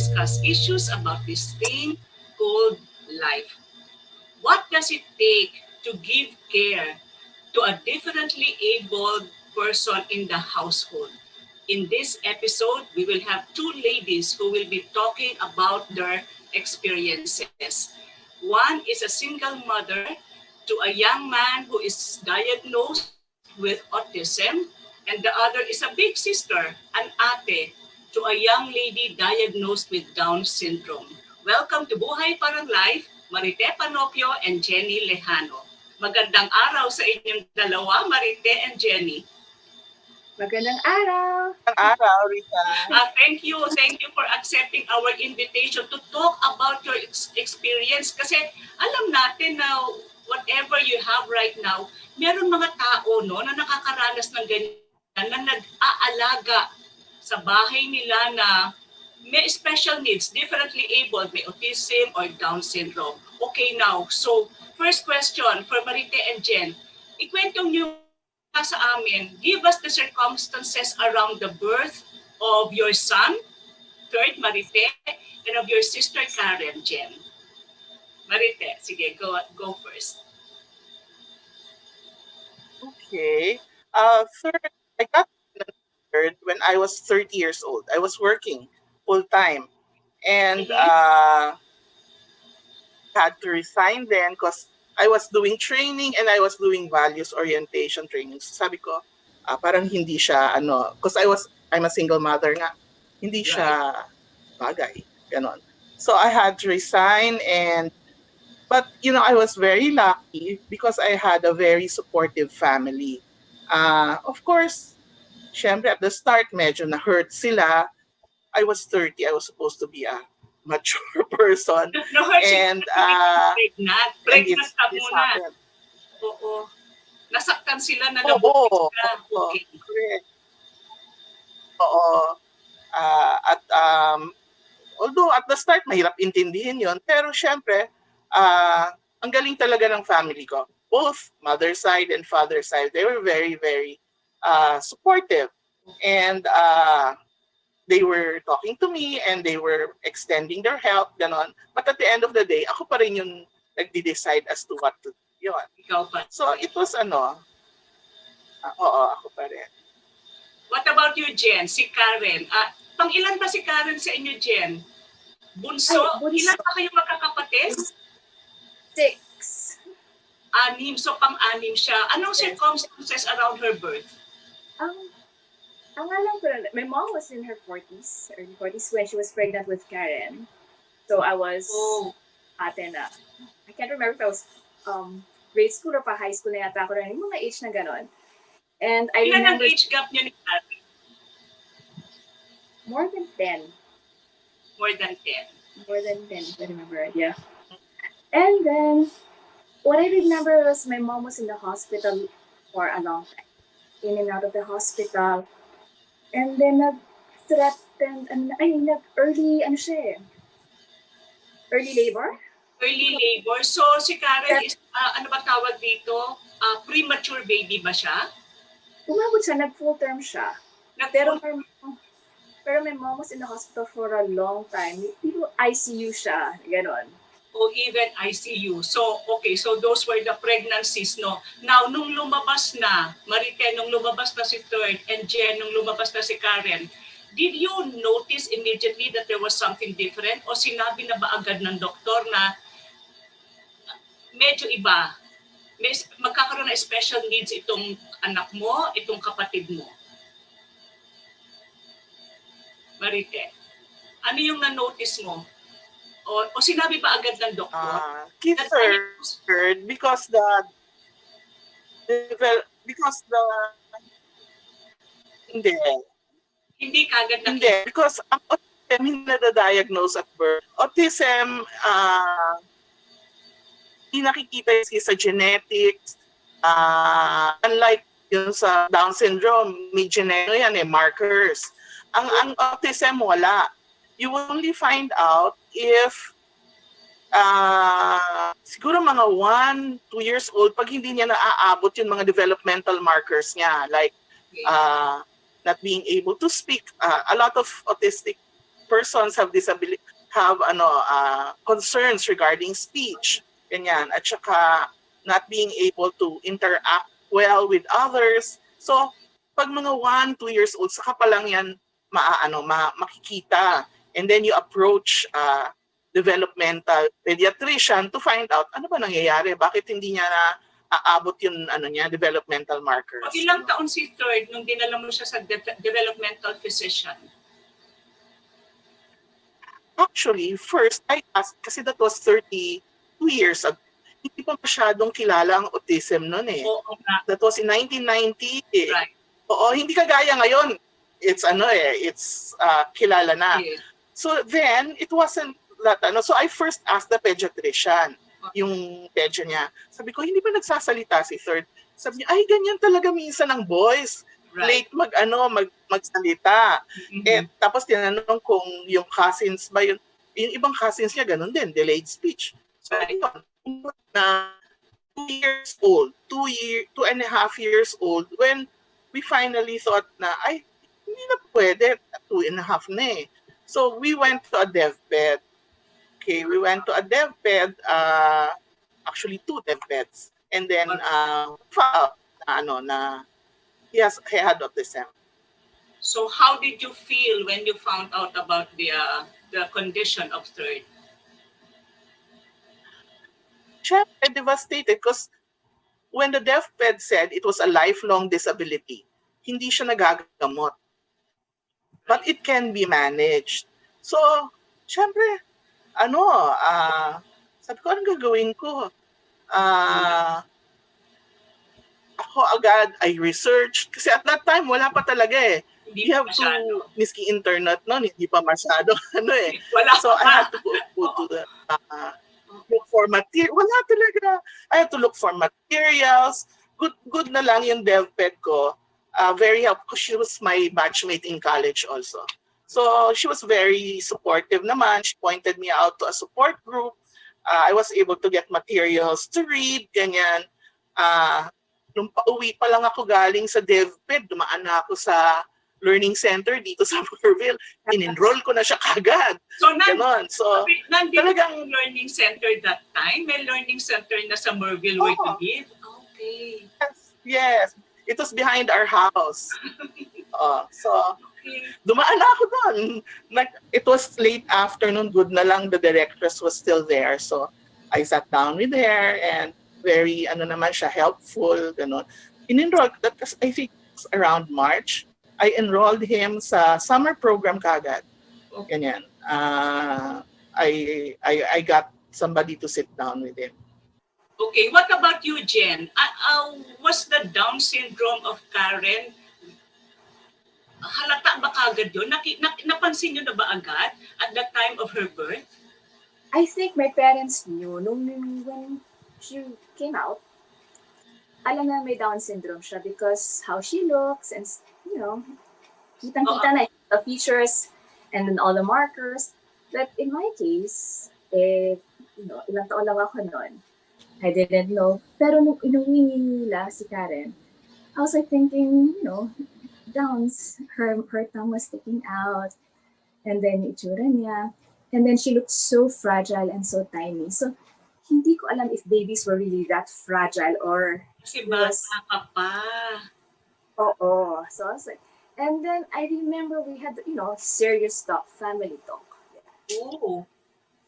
discuss issues about this thing called life. What does it take to give care to a differently abled person in the household? In this episode, we will have two ladies who will be talking about their experiences. One is a single mother to a young man who is diagnosed with autism, and the other is a big sister, an ate, to a young lady diagnosed with Down syndrome. Welcome to Buhay Parang Life, Marite Panopio and Jenny Lejano. Magandang araw sa inyong dalawa, Marite and Jenny. Magandang araw! Magandang araw, Rita. Thank you. Thank you for accepting our invitation to talk about your experience. Kasi alam natin na whatever you have right now, meron mga tao no, na nakakaranas ng ganyan, na nag-aalaga sa bahay nila na may special needs, differently abled, may autism or Down syndrome. Okay now, so first question for Marite and Jen. Ikwento nyo sa amin, give us the circumstances around the birth of your son, third, Marite, and of your sister, Karen, Jen. Marite, sige, go first. Okay. Third, I got third when I was 30 years old. I was working full-time. And had to resign then because I was doing training and I was doing values orientation training. So sabi ko, parang hindi siya, because I'm a single mother nga, hindi siya bagay, ganon. So I had to resign but I was very lucky because I had a very supportive family. Of course, syempre at the start, medyo na-hurt sila. I was 30, I was supposed to be a mature person. And pregnant ka muna. Oo. Nasaktan sila na nabukit sila. Okay. Correct. Oo. Although at the start, mahirap intindihin yon, pero syempre, ang galing talaga ng family ko. Both mother side and father side, they were very, very supportive. And they were talking to me and they were extending their help, ganon. But at the end of the day, ako pa rin yung nagde-decide as to what to do. Yun. Ikaw pa. So it was oo, ako pa rin. What about you, Jen? Si Karen. Pang-ilan ba si Karen sa inyo, Jen? Bunso? Ilan pa kayong magkakapatid? 6. 6. So pang-anim siya. Anong circumstances around her birth? Ang alam ko na, my mom was in her 40s, early 40s, when she was pregnant with Karen. So I was ate na. I can't remember if I was grade school or pa high school na yata ako na yung mga age na ganon. And I Ilan remember... ang age gap niyo ni Karen? More than 10. More than 10. More than 10, if I remember it, yeah. And then, what I remember was my mom was in the hospital for a long time. In and out of the hospital. And then, nag-threatened, early labor? Early labor. So, si Karen is, ano ba tawag dito? Premature baby ba siya? Umabot siya, nag-full term siya. Pero my mom was in the hospital for a long time. People ICU siya, gano'n. O even ICU. So, okay, so those were the pregnancies, no? Now, nung lumabas na, Marite, nung lumabas na si Third, and Jen, nung lumabas na si Karen, did you notice immediately that there was something different? O sinabi na ba agad ng doktor na medyo iba? Magkakaroon na special needs itong anak mo, itong kapatid mo? Marite, ano yung na-notice mo? O sinabi ba agad ng doktor? Third, because hindi kagad na. Hindi, because ang autism hindi na-diagnose at birth. Autism, hindi nakikita sa genetics. Unlike yung sa Down syndrome, may markers. Ang autism, wala. You will only find out if siguro mga 1-2 years old, pag hindi niya naaabot yung mga developmental markers niya, like not being able to speak. A lot of autistic persons have disability, have concerns regarding speech, ganyan, at saka not being able to interact well with others. So, pag mga 1, 2 years old, saka pa lang yan makikita. And then you approach developmental pediatrician to find out ano ba nangyayari, bakit hindi niya na aabot yung developmental markers. Ilang taon si third nung dinala mo siya sa developmental physician? Actually, first I asked, kasi that was 32 years ago, hindi pa masyadong kilala ang autism noon eh. Oo nga. That was in 1990 eh. Right. Oo, hindi kagaya ngayon. It's kilala na. Yes. So then, it wasn't that so I first asked the pediatrician, yung pedya niya. Sabi ko, hindi ba nagsasalita si third? Sabi niya, ay, ganyan talaga minsan ang boys. Right. Late magsalita. Mm-hmm. Tapos tinanong kung yung cousins ba yung ibang cousins niya ganun din, delayed speech. So yun, na 2 years old, 2.5 years old, when we finally thought na, ay, hindi na pwede, 2.5 na eh. So we went to a DevPed. Okay, we went to a DevPed, actually 2 DevPeds. And then found na he had autism. So how did you feel when you found out about the condition of third? Syempre, devastated because when the DevPed said it was a lifelong disability, hindi siya nagagamot. But it can be managed. So, syempre, sabi ko, anong gagawin ko? Ako agad, I researched. Kasi at that time, wala pa talaga eh. You have to, miski internet noon, hindi pa masyado, Wala so I had to go to the, look for material. Wala talaga. I had to look for materials. Good na lang yung DevPed ko. Very helpful. She was my batchmate in college also. So she was very supportive naman. She pointed me out to a support group. I was able to get materials to read, ganyan. Nung pauwi pa lang ako galing sa DevPed, dumaan na ako sa learning center dito sa Merville. In-enroll ko na siya kagad. So, nandito talagang learning center that time? May learning center na sa Merville where you live? Okay. Yes. It was behind our house. So, dumaan na ako doon. It was late afternoon. Good na lang, the directress was still there. So, I sat down with her and very, naman siya, helpful, gano'n. In-enroll, I think around March, I enrolled him sa summer program kagad. Ganyan. I got somebody to sit down with him. Okay, what about you, Jen? Was the Down syndrome of Karen, halata ba kagad yun? Napansin nyo na ba agad at the time of her birth? I think my parents knew when she came out, alam na may Down syndrome siya because how she looks and, kitang-kita na the features and then all the markers. But in my case, ilang taon lang ako noon. I didn't know. Pero nung inuwi nila si Karen, I was like thinking, Downs, her tongue was sticking out. And then itsura niya. And then she looked so fragile and so tiny. So, hindi ko alam if babies were really that fragile or... Kasi bata ka pa. Oo. So, I was like... And then, I remember we had, serious talk, family talk. Yeah. Oh.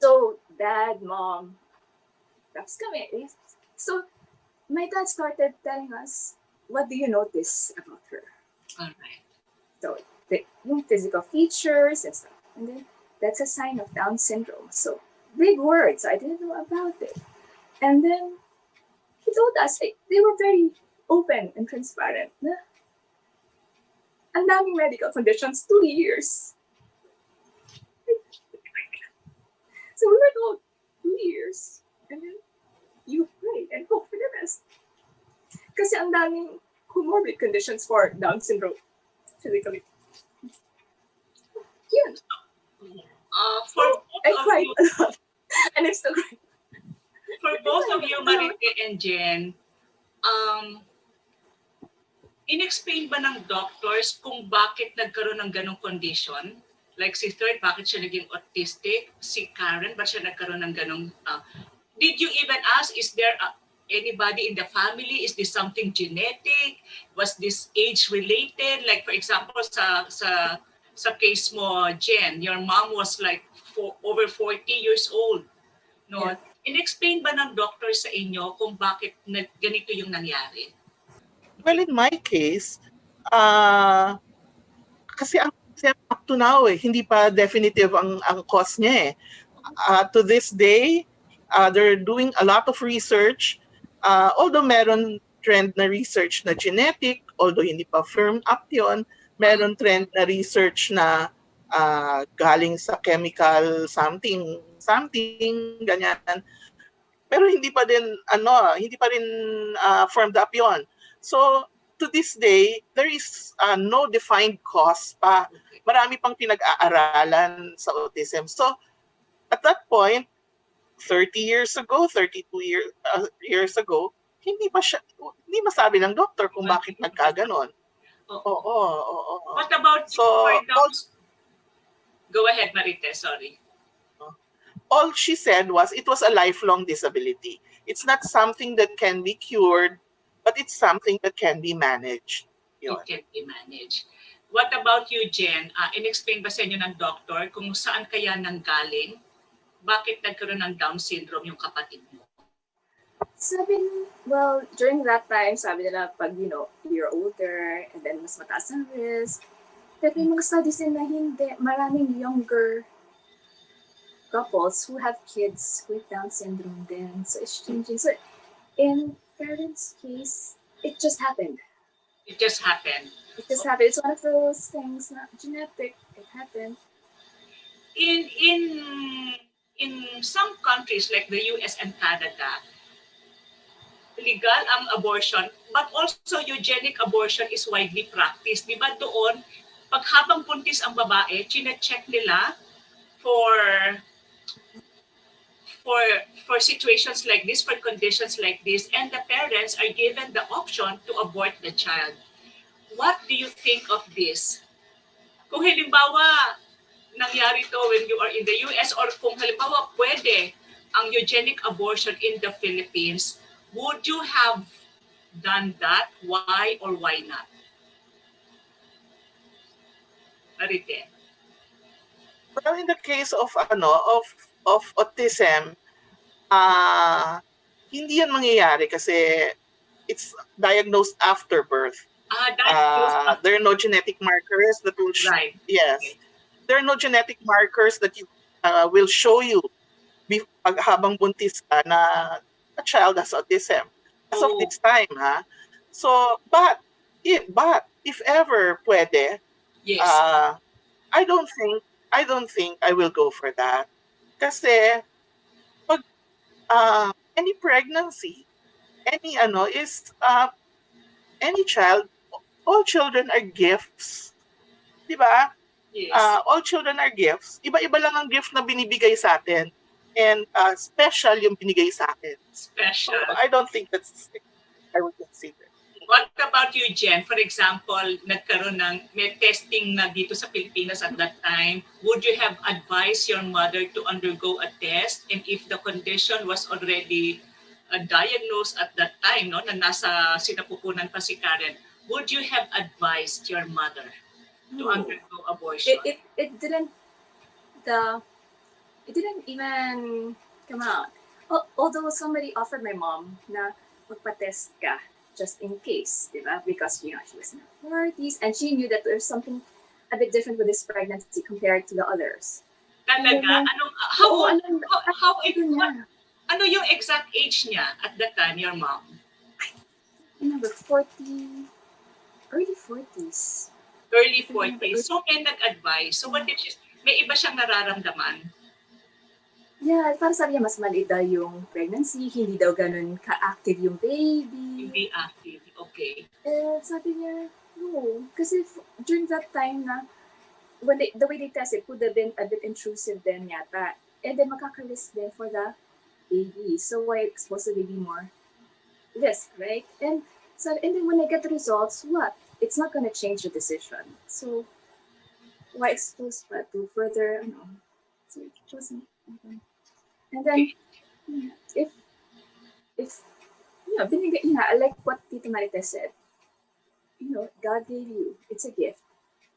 So, dad, mom, that's kami. So, my dad started telling us, what do you notice about her? All right. So, yung physical features and stuff. And then, that's a sign of Down syndrome. So, big words. I didn't know about it. And then, he told us, they were very open and transparent. Ang daming medical conditions, 2 years. So, we were told, 2 years. And then, you pray and hope for the best. Kasi ang daming comorbid conditions for Down syndrome. Physically. Yun. I cried a lot. And I'm still crying. For both of you, Marite and Jen, in-explain ba ng doctors kung bakit nagkaroon ng ganong condition? Like si Third, bakit siya naging autistic? Si Karen, bakit siya nagkaroon ng ganong... did you even ask, is there anybody in the family? Is this something genetic? Was this age-related? Like for example, sa case mo, Jen, your mom was like over 40 years old. No? Yeah. In-explain ba ng doctor sa inyo kung bakit ganito yung nangyari? Well, in my case, kasi up to now hindi pa definitive ang cause niya eh. To this day, they're doing a lot of research. Although meron trend na research na genetic, although hindi pa firm up yun, meron trend na research na galing sa chemical something, ganyan. Pero hindi pa rin firmed up yon. So, to this day, there is no defined cause pa. Marami pang pinag-aaralan sa autism. So, at that point, 30 years ago, 32 years ago, hindi masabi ng doktor kung bakit nagkaganon. Oo. What about So, go ahead, Marite, sorry. All she said was it was a lifelong disability. It's not something that can be cured, but it's something that can be managed. Yun. It can be managed. What about you, Jen? In-explain ba sa inyo ng doktor kung saan kaya nanggaling? Bakit nagkaroon ng Down syndrome yung kapatid mo? Well, during that time, sabi nila, pag, you're older, and then mas mataas ang risk. Pero yung mga studies din na hindi, maraming younger couples who have kids with Down syndrome then. So it's changing. So in parents' case, it just happened. It just happened. It's one of those things, not genetic. It happened. In some countries like the US and Canada, legal ang abortion, but also eugenic abortion is widely practiced. Di ba doon, pag habang buntis ang babae, chine-check nila for situations like this, for conditions like this, and the parents are given the option to abort the child. What do you think of this? Kung halimbawa, nangyari to when you are in the US, or kung halimbawa pwede ang eugenic abortion in the Philippines, would you have done that? Why or why not? Marite. Well, in the case of autism, hindi yan mangyayari kasi it's diagnosed after birth. There are no genetic markers that will right. Yes. Okay. There are no genetic markers that will show you habang buntis ka na a child has autism. As of this time, ha? So, but if ever pwede, yes. I don't think I will go for that. Kasi pag any pregnancy, any child, all children are gifts. 'Di ba? Yes. All children are gifts. Iba-iba lang ang gift na binibigay sa atin. And special yung binigay sa akin. Special. So, I don't think I would consider. What about you, Jen? For example, may testing na dito sa Pilipinas at that time. Would you have advised your mother to undergo a test? And if the condition was already diagnosed at that time, no, na nasa sinapupunan pa si Karen, would you have advised your mother to undergo abortion? It didn't even come out. Although somebody offered my mom na magpa-test ka just in case, diba? Because she was in her 40s and she knew that there's something a bit different with this pregnancy compared to the others. Talaga? Ano yung exact age niya at that time, your mom? I remember 40, early 40s. Early 40s. So may nag-advise. So what did she, may iba siyang nararamdaman? Yeah, para sabi niya mas maliit daw yung pregnancy, hindi daw ganun ka-active yung baby. Hindi active, okay. Sabi niya, no. Kasi during that time na, the way they test it could have been a bit intrusive din yata. And then makaka-risk din for the baby. So why expose the baby more? Risk, right? And then when I get the results, what? It's not gonna change the decision. So why expose pa to further, so it wasn't, and then, Okay. yeah, if, binigay, like what Tita Marita said, God gave you, it's a gift.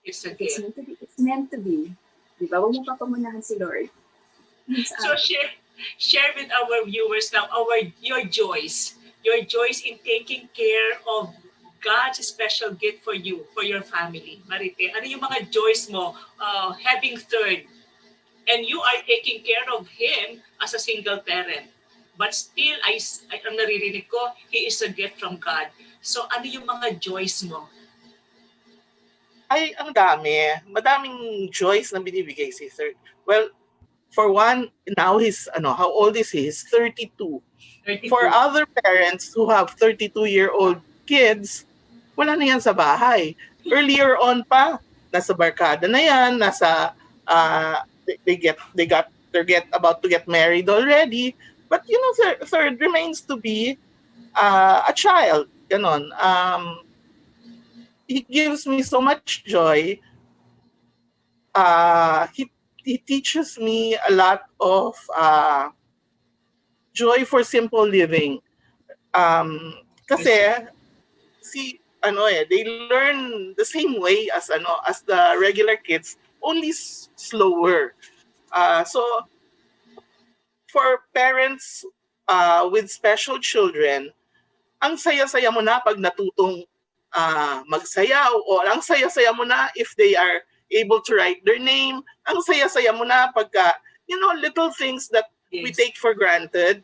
It's a If it's gift. meant to be, it's meant to be. Di ba? Huwag mo papamunahan si Lord. Yun sa So akin. share with our viewers now your joys in taking care of God's special gift for you, for your family. Marite, ano yung mga joys mo having third and you are taking care of him as a single parent. But still, ang naririnig ko, he is a gift from God. So ano yung mga joys mo? Ay, ang dami. Madaming joys na binibigay si Sir. Well, for one, now how old is he? He's 32. For 32. other parents who have 32-year-old kids, wala na yan sa bahay. Earlier on pa, nasa barkada na yan, uh, they're about to get married already. But third remains to be a child. Ganon. He gives me so much joy. He teaches me a lot of joy for simple living. Kasi Yes. they learn the same way as the regular kids, only slower. So for parents with special children, ang saya-saya mo na pag natutong magsayaw, o ang saya-saya mo na if they are able to write their name. Ang saya-saya mo na pagka little things that we Yes. take for granted.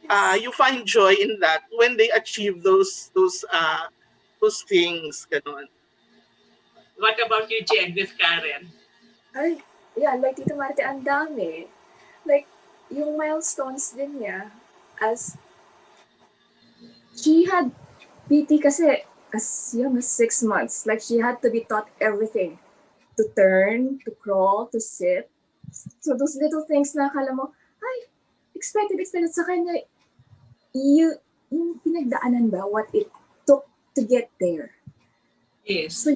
Yes. You find joy in that when they achieve those things, ganon. What about you, Jen, with Karen? Ay, yeah, like Tita Marita, ang dami. Like, yung milestones din niya, as she had PT kasi as young as 6 months. Like, she had to be taught everything. To turn, to crawl, to sit. So, those little things na akala mo, ay, expected sa kanya, yung pinagdaanan ba, what it took to get there. Yes. So,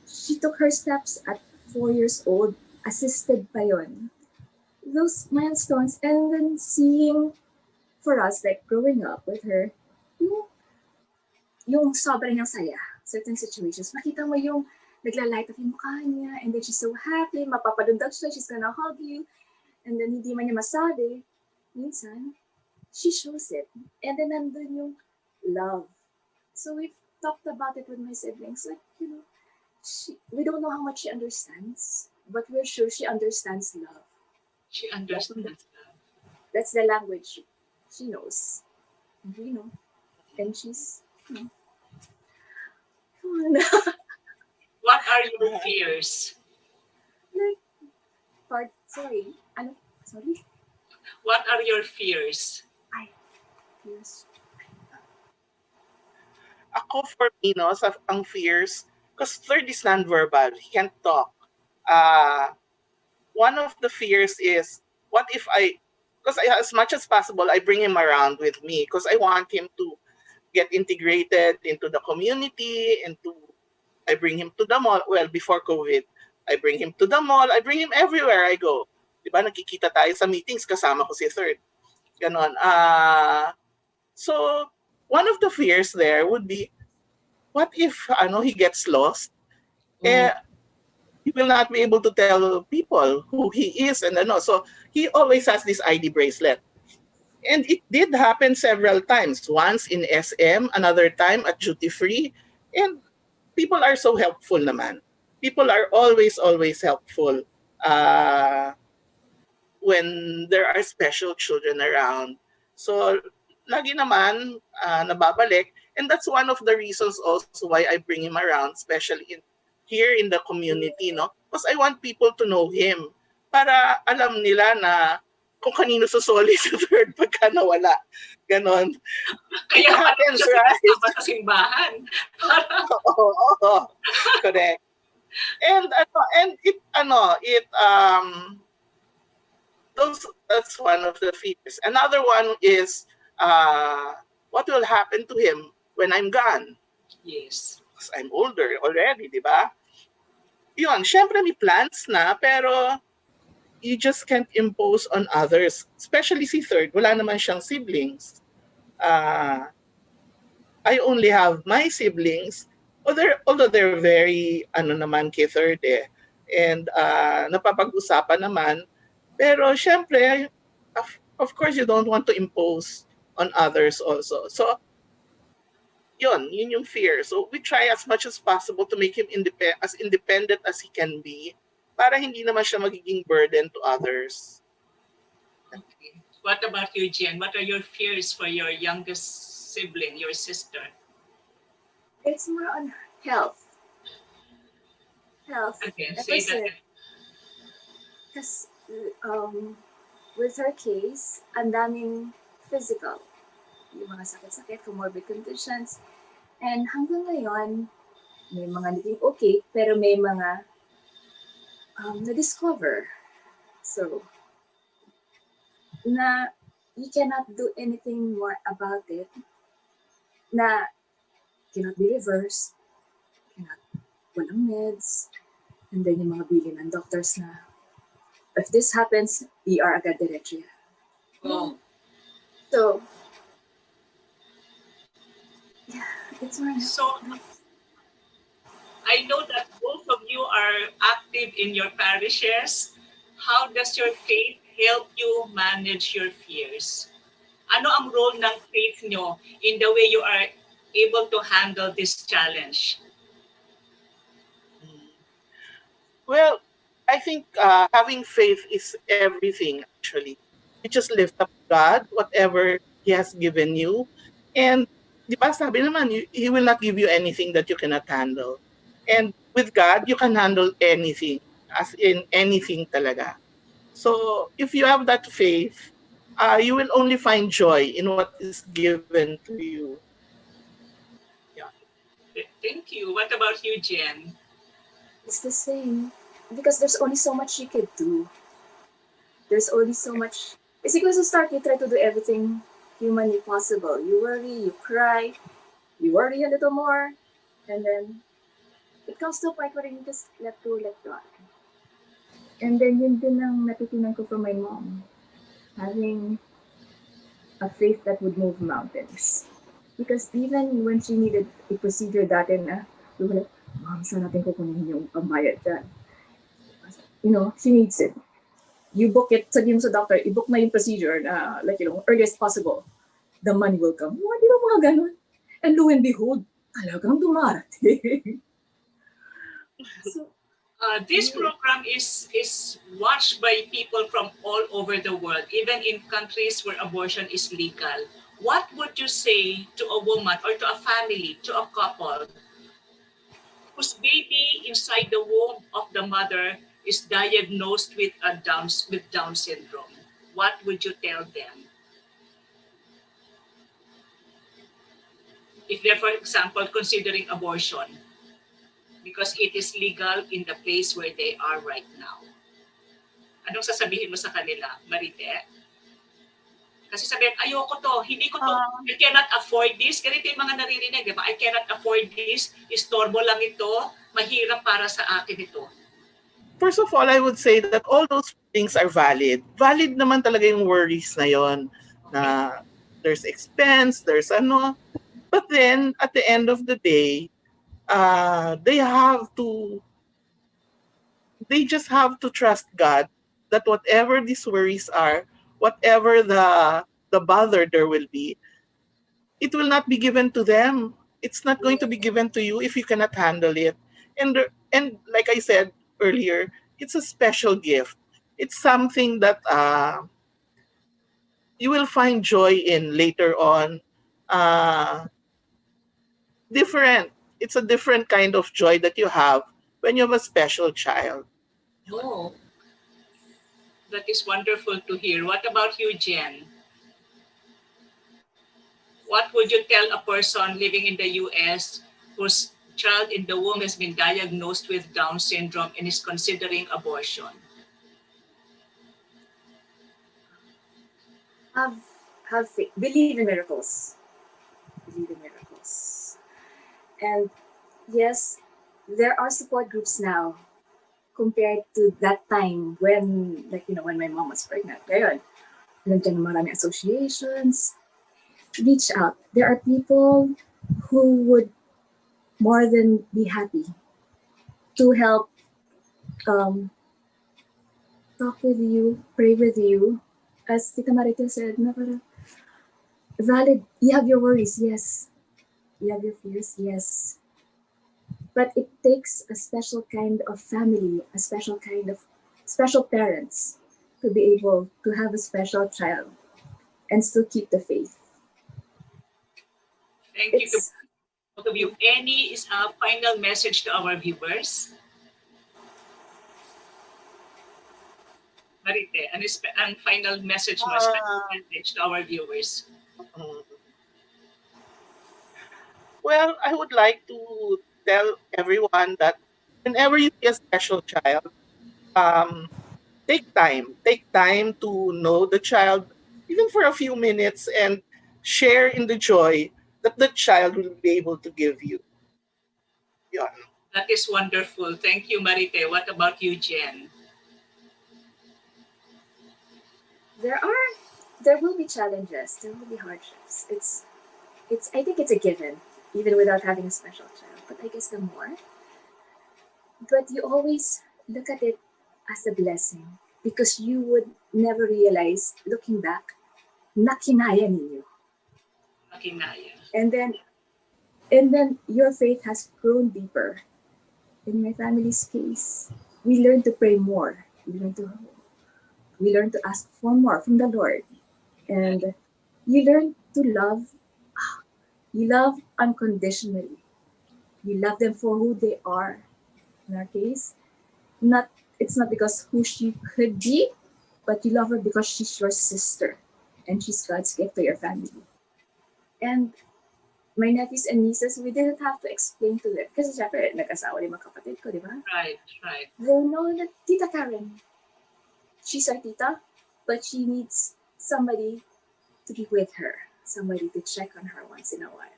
she took her steps at 4 years old, assisted pa yon. Those milestones, and then seeing, for us, like, growing up with her, yung, yung sobrang niyang saya, certain situations, makita mo yung naglalight up yung mukha niya, and then she's so happy, mapapadundag siya, she's gonna hug you, and then hindi man niya masabi, minsan, she shows it. And then nandun yung love. So we've talked about it with my siblings, like, we don't know how much she understands, but we're sure she understands love. She understands that. That's the language she knows. And and she's, What are your fears? like, sorry, sorry? What are your fears? Ay, yes. Ako, for me, no, ang fears, because third is non-verbal, he can't talk. Uh, One of the fears is, what if because as much as possible, I bring him around with me because I want him to get integrated into the community, I bring him to the mall. Well, before COVID, I bring him to the mall. I bring him everywhere I go. Diba, nakikita tayo sa meetings, kasama ko si third. Ganon. So, one of the fears there would be, what if he gets lost? Oh, He will not be able to tell people who he is, and so he always has this ID bracelet. And it did happen several times. Once in SM, another time at duty free, and people are so helpful naman. People are always helpful. When there are special children around. So, lagi naman nababalik. And that's one of the reasons also why I bring him around, especially here in the community, no? Because I want people to know him para alam nila na kung kanino susoli sa third pagka nawala. Ganon. It kaya pala happens, siya right? sinasama sa simbahan. Oo, oo. Correct. And that's one of the fears. Another one is what will happen to him when I'm gone? Yes. Because I'm older already, di ba? yun, syempre may plans na, pero you just can't impose on others. Especially si third, wala naman siyang siblings. Uh, I only have my siblings, although they're very, ano naman, kay third eh. And napapag-usapan naman. Pero syempre, of course, you don't want to impose on others also. So, yun yung fear. So, we try as much as possible to make him as independent as he can be para hindi naman siya magiging burden to others. Okay. What about you, Jen? What are your fears for your youngest sibling, your sister? It's more on health. Health. Again, say that. Kasi, because with her case, ang daming physical. Yung mga sakit-sakit, comorbid conditions. And hanggang ngayon, may mga naging okay, pero may mga na-discover. So, na you cannot do anything more about it, na cannot be reversed, cannot, walang meds, and then yung mga bilin ng doctors na, if this happens, ER agad diretso yan. Oh. So, yeah, it's more. So, I know that both of you are active in your parishes. How does your faith help you manage your fears? Ano ang role ng faith nyo in the way you are able to handle this challenge? Well, I think having faith is everything, actually. You just lift up God, whatever He has given you. And, di ba, sabi naman, He will not give you anything that you cannot handle. And with God, you can handle anything, as in anything talaga. So, if you have that faith, you will only find joy in what is given to you. Yeah. Thank you. What about you, Jen? It's the same. Because there's only so much you could do. There's only so much. It's because you start, you try to do everything humanly possible. You worry, you cry, you worry a little more, and then it comes to a point where you just let go, let God. And then yun din ang natutunan ko from my mom. Having a faith that would move mountains. Because even when she needed a procedure dati na, we were like, Mom, saan natin kukunin yung pambayad dyan? You know, she needs it. You book it, sabi mo sa doctor, i-book na yung procedure na, like, you know, earliest possible. The money will come. Di ba mga ganun? And lo and behold, talagang dumarating. So, this program is watched by people from all over the world, even in countries where abortion is legal. What would you say to a woman or to a family, to a couple, whose baby inside the womb of the mother is diagnosed with Down syndrome? What would you tell them? If they're, for example, considering abortion, because it is legal in the place where they are right now. Anong sasabihin mo sa kanila, Marite? Kasi sabihin, ayoko to, hindi ko to, I cannot afford this. Ganito yung mga naririnig, di ba? I cannot afford this, istorbo lang ito, mahirap para sa akin ito. First of all, I would say that all those things are valid. Valid naman talaga yung worries na yon, na there's expense, there's ano. But then, at the end of the day, they just have to trust God that whatever these worries are, whatever the bother there will be, it will not be given to them. It's not going to be given to you if you cannot handle it. And like I said earlier, it's a special gift. It's something that you will find joy in later on. Uh, Different. It's a different kind of joy that you have when you have a special child. Oh, that is wonderful to hear. What about you, Jen? What would you tell a person living in the US whose child in the womb has been diagnosed with Down syndrome and is considering abortion? have faith. Believe in miracles. Believe in miracles. And yes, there are support groups now. compared to that time when, like, when my mom was pregnant. Ngayon, nandiyan na maraming associations. Reach out. There are people who would more than be happy to help, um, talk with you, pray with you. As Tita Marite said, na parang, valid, you have your worries, yes. You have your fears, yes. But it takes a special kind of family, a special kind of special parents to be able to have a special child and still keep the faith. Thank you to It's both of you. Any is a final message to our viewers? Marite, an final message mo, a special Um, message to our viewers. mm, well, I would like to tell everyone that whenever you see a special child, um, take time to know the child, even for a few minutes, and share in the joy that the child will be able to give you. Yeah. That is wonderful. Thank you, Marite. What about you, Jen? there are there will be challenges, there will be hardships. It's I think it's a given, even without having a special child. But I guess the more, but you always look at it as a blessing because you would never realize, looking back, na kinaya ninyo. Makinaya. And then and then your faith has grown deeper. In my family's case, we learn to pray more. We learn to ask for more from the Lord. And you learn to love. You love unconditionally. You love them for who they are. In our case, not it's not because who she could be, but you love her because she's your sister and she's God's gift to your family. And my nephews and nieces, we didn't have to explain to them. Kasi syempre, nag-asawa yung mga kapatid ko, di ba? Right, right. They know that Tita Karen, she's our tita, but she needs somebody to be with her, somebody to check on her once in a while.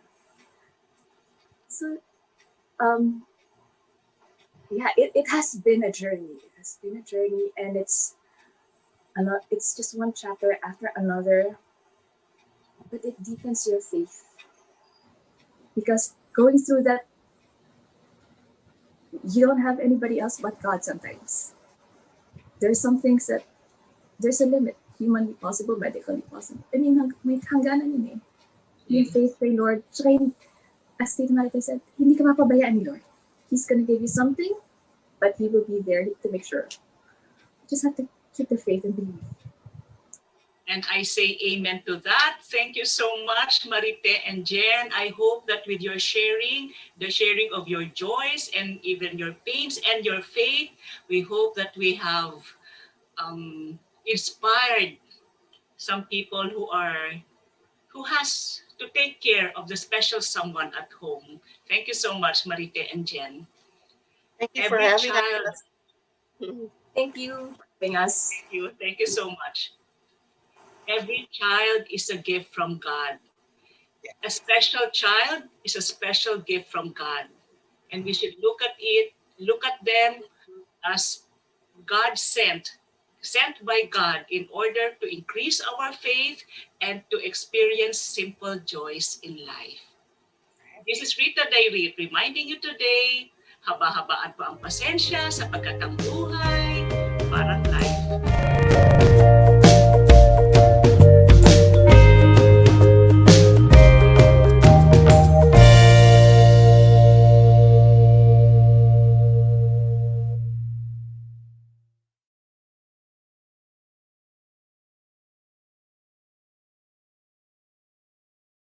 So, um, yeah, it has been a journey. It has been a journey, and it's just one chapter after another, but it deepens your faith because going through that, you don't have anybody else but God sometimes. There's some things that there's a limit, humanly possible, medically possible. I mean, may hangganan yun eh. Yung faith kay Lord, tsaka yung, as Tita Marita said, hindi ka mapabayaan ni Lord. He's gonna give you something, but He will be there to make sure. You just have to keep the faith and believe. And I say amen to that. Thank you so much, Marite and Jen. I hope that with your sharing, the sharing of your joys and even your pains and your faith, we hope that we have inspired some people who has to take care of the special someone at home. Thank you so much, Marite and Jen. Thank you for Every having child, us. Mhm. Thank you for having us. thank you so much. Every child is a gift from God. A special child is a special gift from God. And we should look at them as God sent by God in order to increase our faith and to experience simple joys in life. This is Rita Diary reminding you today, haba-habaan po ang pasensya sapagkat ang buhay